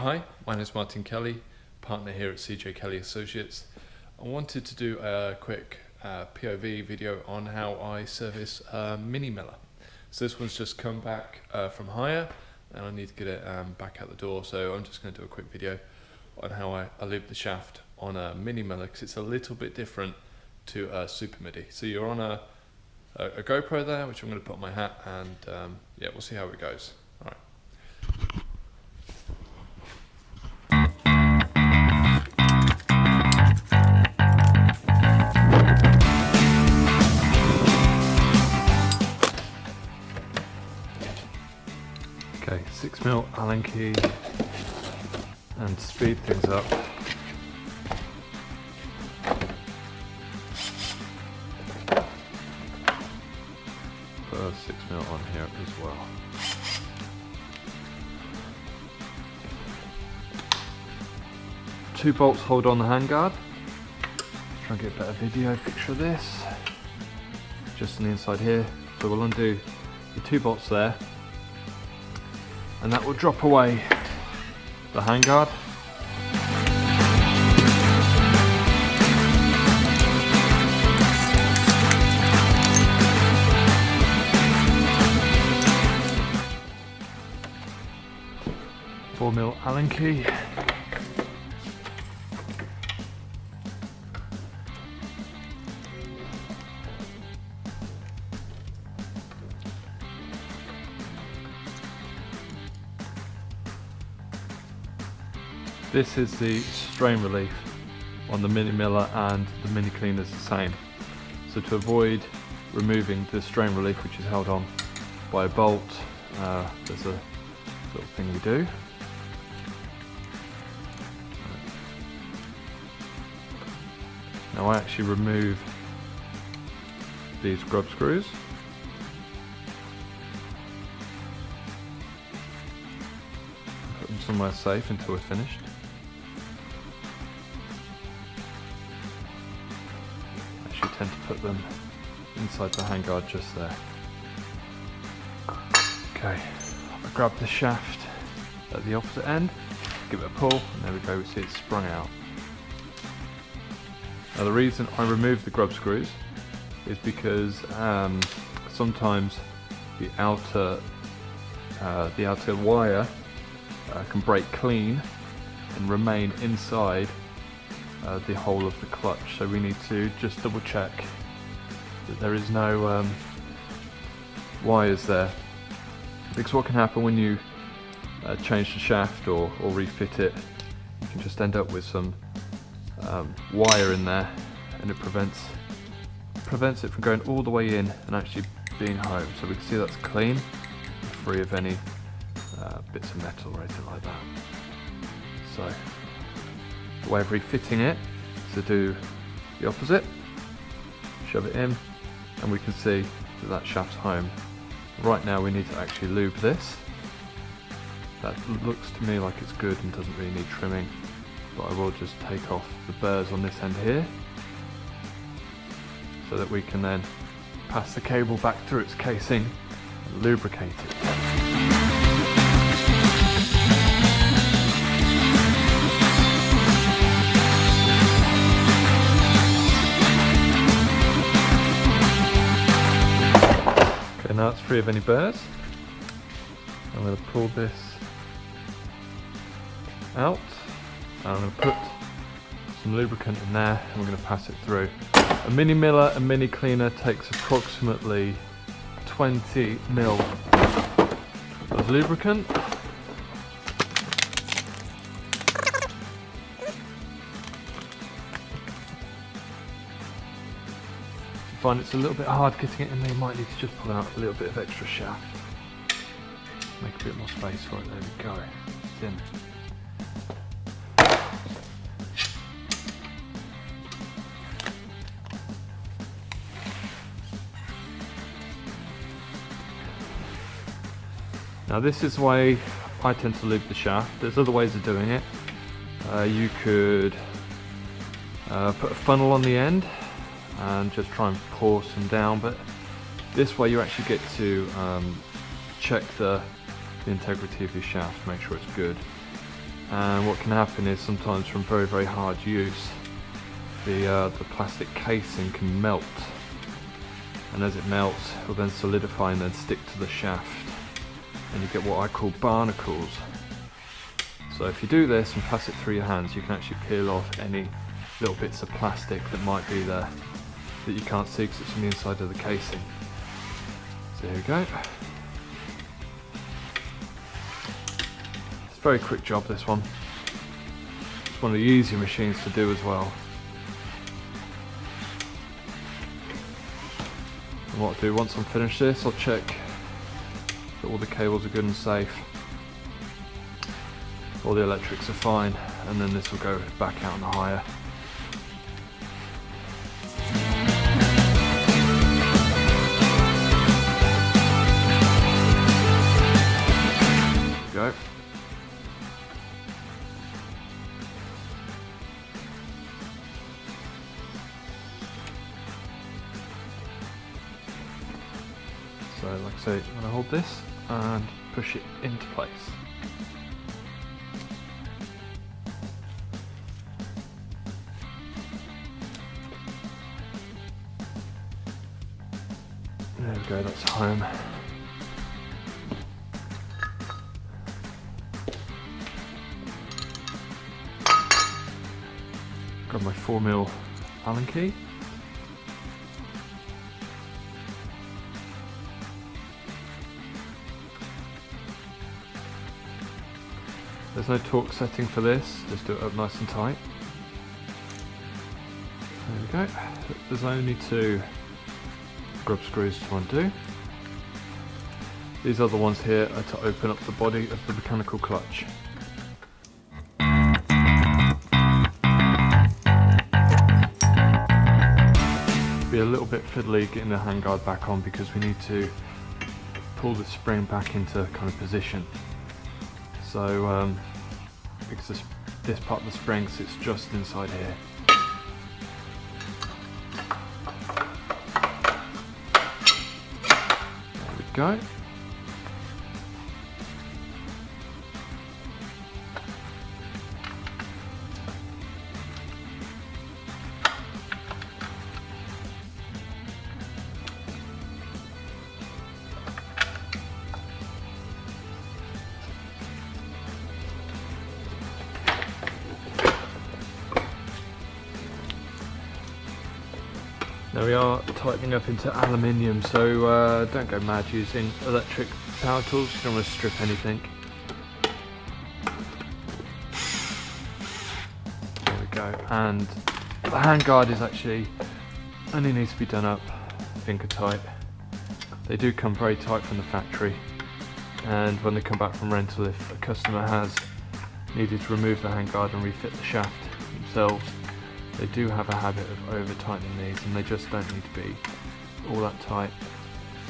Hi, my name is Martin Kelly, partner here at CJ Kelly Associates. I wanted to do a quick POV video on how I service a mini miller. So this one's just come back from hire and I need to get it back out the door, so I'm just going to do a quick video on how I lube the shaft on a mini miller, because it's a little bit different to a super midi. So you're on a GoPro there, which I'm going to put on my hat, and yeah, we'll see how it goes. All right. Okay, 6mm Allen key, and to speed things up, put a 6mm on here as well. Two bolts hold on the handguard. Try and get a better video picture of this. Just on the inside here. So we'll undo the two bolts there, and that will drop away the handguard. $4mm Allen key. This is the strain relief on the mini miller, and the mini cleaner is the same. So to avoid removing the strain relief, which is held on by a bolt, there's a little thing we do. Now I actually remove these grub screws. Put them somewhere safe until we're finished. Tend to put them inside the handguard just there. Okay, I grab the shaft at the opposite end, give it a pull, and there we go, we see it sprung out. Now the reason I remove the grub screws is because sometimes the outer wire can break clean and remain inside the hole of the clutch, so we need to just double check that there is no wires there, because what can happen when you change the shaft or refit it, you can just end up with some wire in there, and it prevents it from going all the way in and actually being home. So we can see that's clean, free of any bits of metal or anything like that. So the way of refitting it is to do the opposite, shove it in, and we can see that that shaft's home. Right now we need to actually lube this. That looks to me like it's good and doesn't really need trimming, but I will just take off the burrs on this end here, so that we can then pass the cable back through its casing and lubricate it. Now it's free of any burrs. I'm going to pull this out, and I'm going to put some lubricant in there, and we're going to pass it through. A mini miller and mini cleaner takes approximately 20ml of lubricant. Find it's a little bit hard getting it in there, you might need to just pull out a little bit of extra shaft. Make a bit more space for it, there we go. It's in. Now this is the way I tend to lube the shaft. There's other ways of doing it. You could put a funnel on the end and just try and pour some down, but this way you actually get to check the integrity of your shaft, make sure it's good. and what can happen is sometimes from very hard use the plastic casing can melt, and as it melts it will then solidify and then stick to the shaft, and you get what I call barnacles. So if you do this and pass it through your hands, you can actually peel off any little bits of plastic that might be there that you can't see because it's on the inside of the casing. So here we go. It's a very quick job, this one. It's one of the easier machines to do as well. And what I'll do once I'm finished this, I'll check that all the cables are good and safe. All the electrics are fine, and then this will go back out on the hire. There we go. So like I say, I'm going to hold this and push it into place. There we go, that's home. Grab my 4mm Allen key. There's no torque setting for this, just do it up nice and tight. There we go. There's only 2 grub screws to undo. These other ones here are to open up the body of the mechanical clutch. Be a little bit fiddly getting the handguard back on because we need to pull the spring back into kind of position. So because this part of the spring sits just inside here. There we go. Now we are tightening up into aluminium, so don't go mad using electric power tools, you don't want to strip anything. There we go, and the handguard is actually only needs to be done up finger tight. They do come very tight from the factory, and when they come back from rental, if a customer has needed to remove the handguard and refit the shaft themselves, they do have a habit of over tightening these, and they just don't need to be all that tight.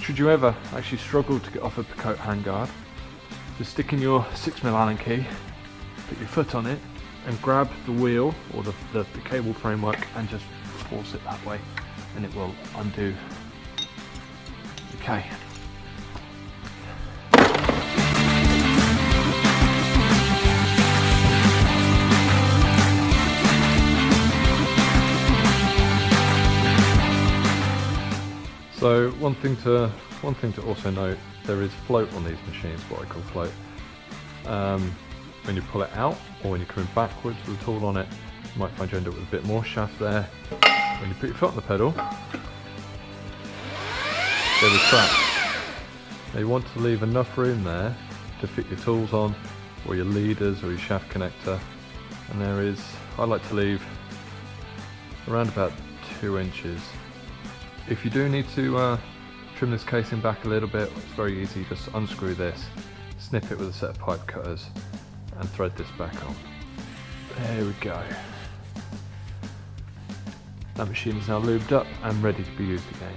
Should you ever actually struggle to get off a Picote handguard, just stick in your 6mm Allen key, put your foot on it and grab the wheel or the cable framework and just force it that way and it will undo. Okay. So one thing to also note, there is float on these machines, what I call float. When you pull it out or when you're coming backwards with the tool on it, you might find you end up with a bit more shaft there. When you put your foot on the pedal, they retract. Now you want to leave enough room there to fit your tools on, or your leaders or your shaft connector, and there is, I like to leave around about 2 inches. If you do need to trim this casing back a little bit, it's very easy, just unscrew this, snip it with a set of pipe cutters and thread this back on. There we go. That machine is now lubed up and ready to be used again.